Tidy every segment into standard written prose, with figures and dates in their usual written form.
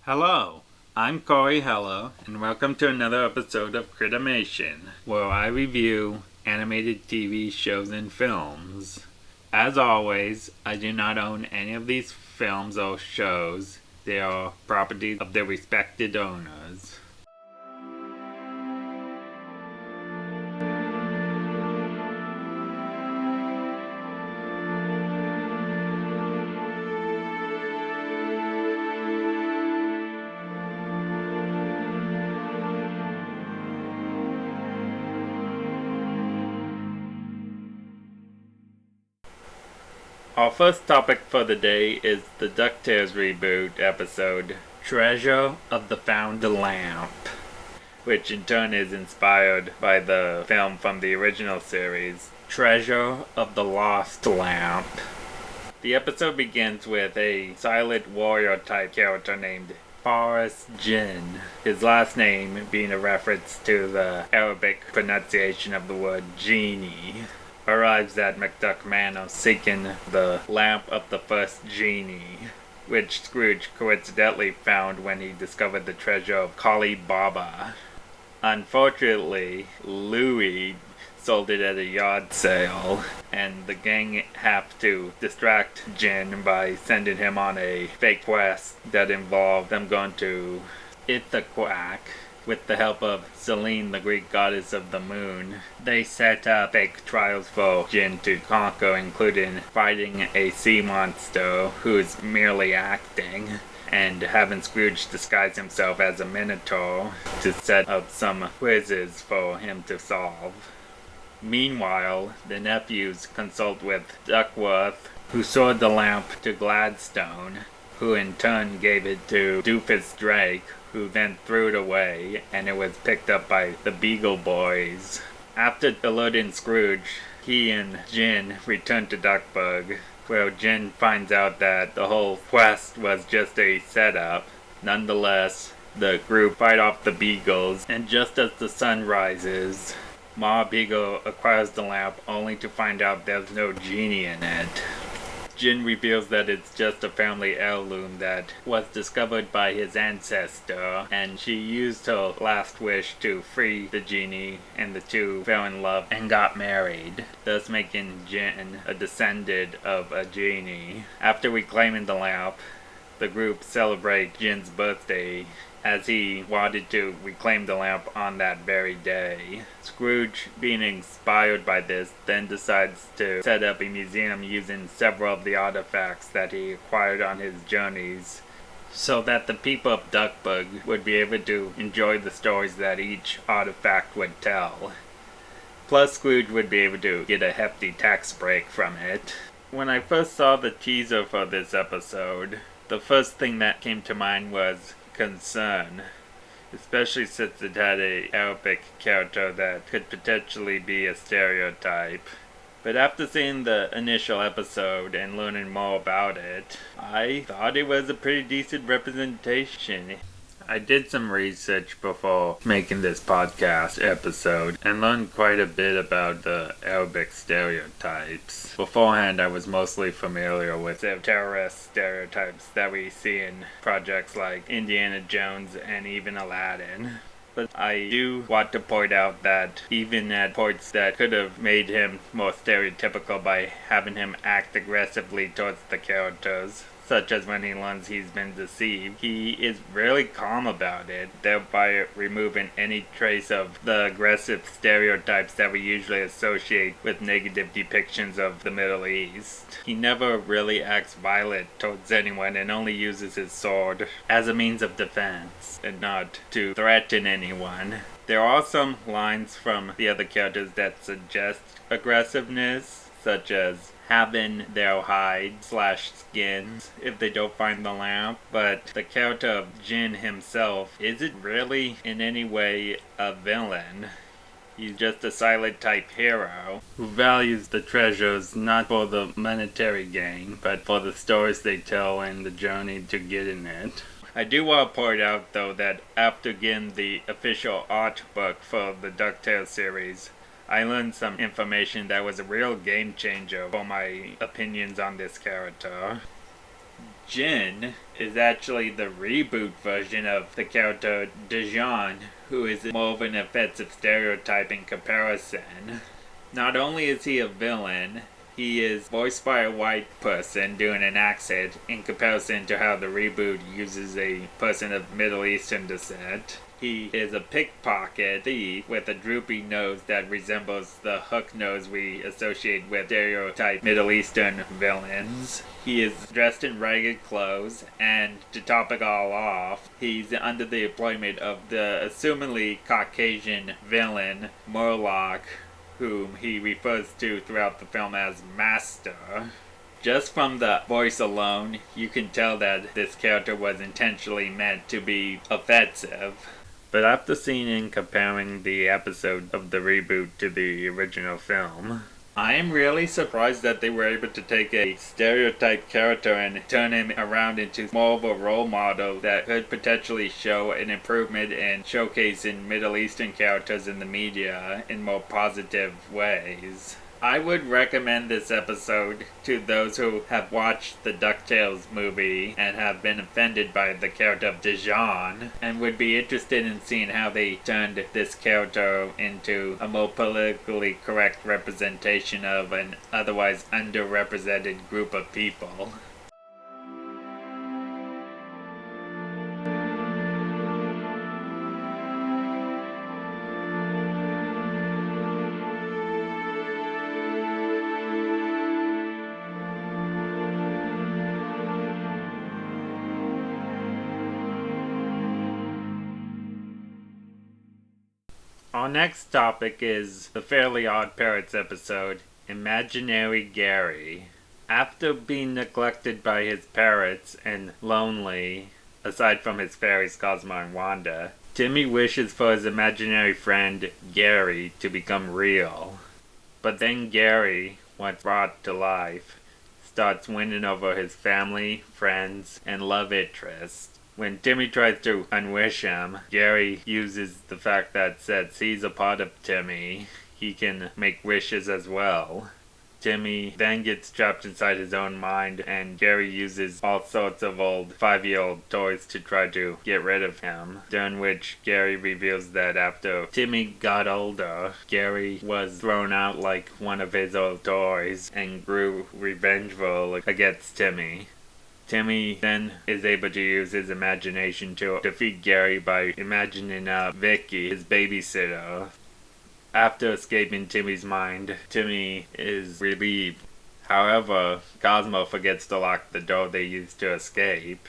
Hello, I'm Corey Hello, and welcome to another episode of Critimation, where I review animated TV shows and films. As always, I do not own any of these films or shows. They are property of their respected owners. Our first topic for the day is the DuckTales reboot episode, Treasure of the Found Lamp, which in turn is inspired by the film from the original series, Treasure of the Lost Lamp. The episode begins with a silent warrior type character named Forrest Jinn, his last name being a reference to the Arabic pronunciation of the word genie, arrives at McDuck Manor seeking the lamp of the first genie, which Scrooge coincidentally found when he discovered the treasure of Kali Baba. Unfortunately, Louie sold it at a yard sale, and the gang have to distract Jin by sending him on a fake quest that involved them going to Ithaquack with the help of Selene, the Greek goddess of the moon. They set up fake trials for Jin to conquer, including fighting a sea monster who's merely acting, and having Scrooge disguise himself as a minotaur to set up some quizzes for him to solve. Meanwhile, the nephews consult with Duckworth, who sold the lamp to Gladstone, who in turn gave it to Doofus Drake, who then threw it away, and it was picked up by the Beagle Boys. After alerting Scrooge, he and Jin return to Duckburg, where Jin finds out that the whole quest was just a setup. Nonetheless, the group fight off the Beagles, and just as the sun rises, Ma Beagle acquires the lamp only to find out there's no genie in it. Jin reveals that it's just a family heirloom that was discovered by his ancestor, and she used her last wish to free the genie, and the two fell in love and got married, thus making Jin a descendant of a genie. After reclaiming the lamp, the group celebrate Jin's birthday, as he wanted to reclaim the lamp on that very day. Scrooge, being inspired by this, then decides to set up a museum using several of the artifacts that he acquired on his journeys, so that the people of Duckburg would be able to enjoy the stories that each artifact would tell. Plus, Scrooge would be able to get a hefty tax break from it. When I first saw the teaser for this episode, the first thing that came to mind was concern, especially since it had a Arabic character that could potentially be a stereotype. But after seeing the initial episode and learning more about it, I thought it was a pretty decent representation. I did some research before making this podcast episode and learned quite a bit about the Arabic stereotypes. Beforehand, I was mostly familiar with the terrorist stereotypes that we see in projects like Indiana Jones and even Aladdin. But I do want to point out that even at points that could have made him more stereotypical by having him act aggressively towards the characters, such as when he learns he's been deceived, he is really calm about it, thereby removing any trace of the aggressive stereotypes that we usually associate with negative depictions of the Middle East. He never really acts violent towards anyone and only uses his sword as a means of defense and not to threaten anyone. There are some lines from the other characters that suggest aggressiveness, such as having their hide/skins if they don't find the lamp, but the character of Jin himself isn't really in any way a villain. He's just a silent type hero who values the treasures not for the monetary gain, but for the stories they tell and the journey to getting it. I do want to point out though that after getting the official art book for the DuckTales series, I learned some information that was a real game changer for my opinions on this character. Jin is actually the reboot version of the character Dijon, who is more of an offensive stereotype in comparison. Not only is he a villain, he is voiced by a white person doing an accent in comparison to how the reboot uses a person of Middle Eastern descent. He is a pickpocket thief with a droopy nose that resembles the hook nose we associate with stereotype Middle Eastern villains. He is dressed in ragged clothes, and to top it all off, he's under the employment of the assumingly Caucasian villain, Murloc, whom he refers to throughout the film as Master. Just from the voice alone, you can tell that this character was intentionally meant to be offensive. But after seeing and comparing the episode of the reboot to the original film, I am really surprised that they were able to take a stereotyped character and turn him around into more of a role model that could potentially show an improvement in showcasing Middle Eastern characters in the media in more positive ways. I would recommend this episode to those who have watched the DuckTales movie and have been offended by the character of Dijon and would be interested in seeing how they turned this character into a more politically correct representation of an otherwise underrepresented group of people. Our next topic is the Fairly Odd Parents episode, Imaginary Gary. After being neglected by his parents and lonely, aside from his fairies Cosmo and Wanda, Timmy wishes for his imaginary friend, Gary, to become real. But then Gary, once brought to life, starts winning over his family, friends, and love interest. When Timmy tries to unwish him, Gary uses the fact that since he's a part of Timmy, he can make wishes as well. Timmy then gets trapped inside his own mind, and Gary uses all sorts of old 5-year-old toys to try to get rid of him. During which Gary reveals that after Timmy got older, Gary was thrown out like one of his old toys and grew revengeful against Timmy. Timmy then is able to use his imagination to defeat Gary by imagining Vicky, his babysitter. After escaping Timmy's mind, Timmy is relieved. However, Cosmo forgets to lock the door they used to escape,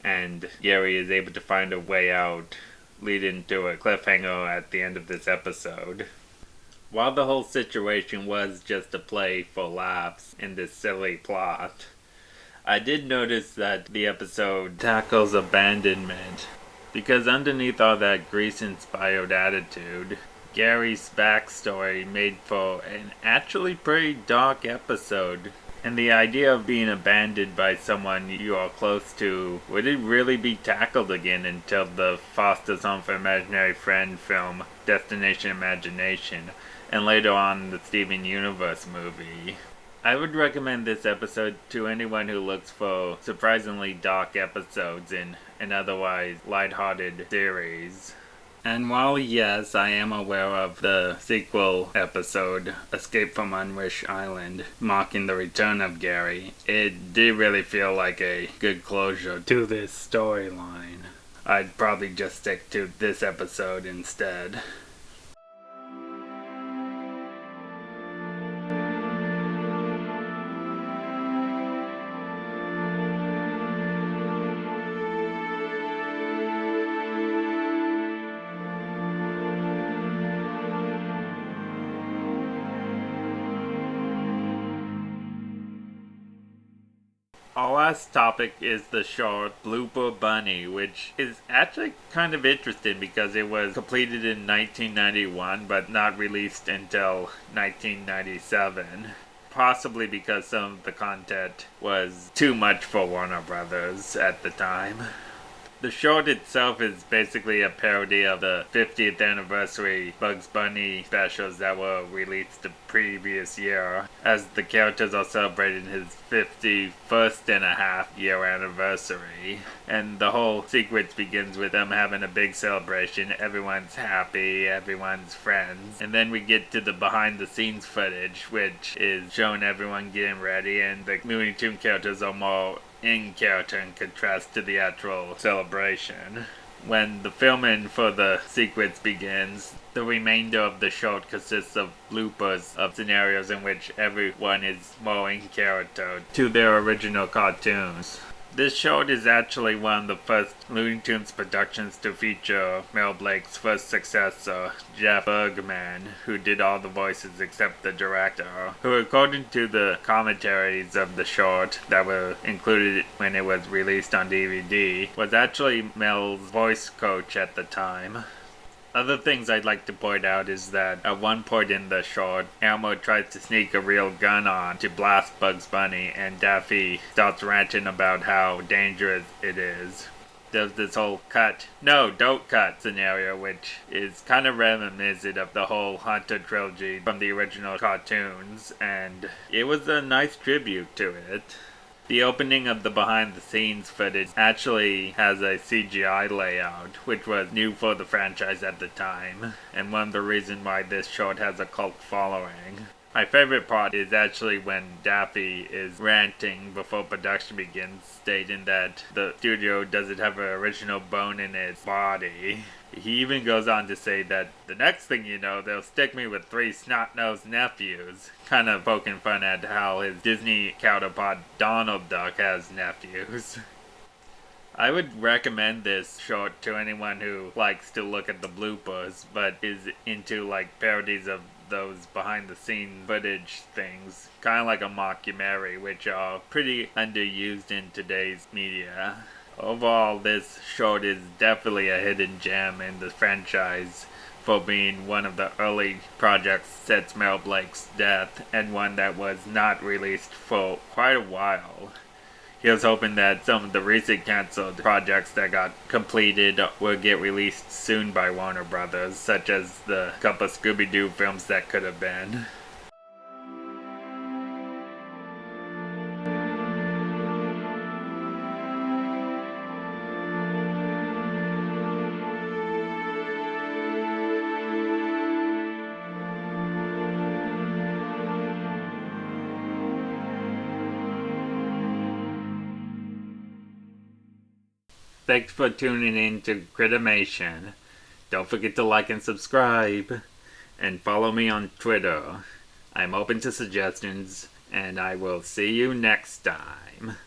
and Gary is able to find a way out, leading to a cliffhanger at the end of this episode. While the whole situation was just a play for laughs in this silly plot, I did notice that the episode tackles abandonment, because underneath all that Grease-inspired attitude, Gary's backstory made for an actually pretty dark episode. And the idea of being abandoned by someone you are close to wouldn't really be tackled again until the Foster's Home for Imaginary Friend film Destination Imagination, and later on the Steven Universe movie. I would recommend this episode to anyone who looks for surprisingly dark episodes in an otherwise lighthearted series. And while yes, I am aware of the sequel episode, Escape from Unwish Island, marking the return of Gary, it did really feel like a good closure to this storyline. I'd probably just stick to this episode instead. Our last topic is the short Blooper Bunny, which is actually kind of interesting because it was completed in 1991 but not released until 1997. Possibly because some of the content was too much for Warner Brothers at the time. The short itself is basically a parody of the 50th anniversary Bugs Bunny specials that were released the previous year, as the characters are celebrating his 51st and a half year anniversary. And the whole sequence begins with them having a big celebration, everyone's happy, everyone's friends. And then we get to the behind the scenes footage, which is showing everyone getting ready, and the Looney Tunes characters are more in character in contrast to the actual celebration. When the filming for the sequence begins, the remainder of the short consists of bloopers of scenarios in which everyone is more in character to their original cartoons. This short is actually one of the first Looney Tunes productions to feature Mel Blake's first successor, Jeff Bergman, who did all the voices except the director, who, according to the commentaries of the short that were included when it was released on DVD, was actually Mel's voice coach at the time. Other things I'd like to point out is that at one point in the short, Elmo tries to sneak a real gun on to blast Bugs Bunny, and Daffy starts ranting about how dangerous it is. There's this whole no, don't cut scenario, which is kind of reminiscent of the whole Hunter trilogy from the original cartoons, and it was a nice tribute to it. The opening of the behind-the-scenes footage actually has a CGI layout, which was new for the franchise at the time, and one of the reasons why this short has a cult following. My favorite part is actually when Daffy is ranting before production begins, stating that the studio doesn't have an original bone in its body. He even goes on to say that the next thing you know, they'll stick me with 3 snot-nosed nephews. Kind of poking fun at how his Disney counterpart Donald Duck has nephews. I would recommend this short to anyone who likes to look at the bloopers, but is into like parodies of those behind-the-scenes footage things, kind of like a mockumentary, which are pretty underused in today's media. Overall, this short is definitely a hidden gem in the franchise for being one of the early projects since Mel Blake's death, and one that was not released for quite a while. He was hoping that some of the recent cancelled projects that got completed would get released soon by Warner Brothers, such as the couple Scooby-Doo films that could have been. Thanks for tuning in to Critimation. Don't forget to like and subscribe, and follow me on Twitter. I'm open to suggestions, and I will see you next time.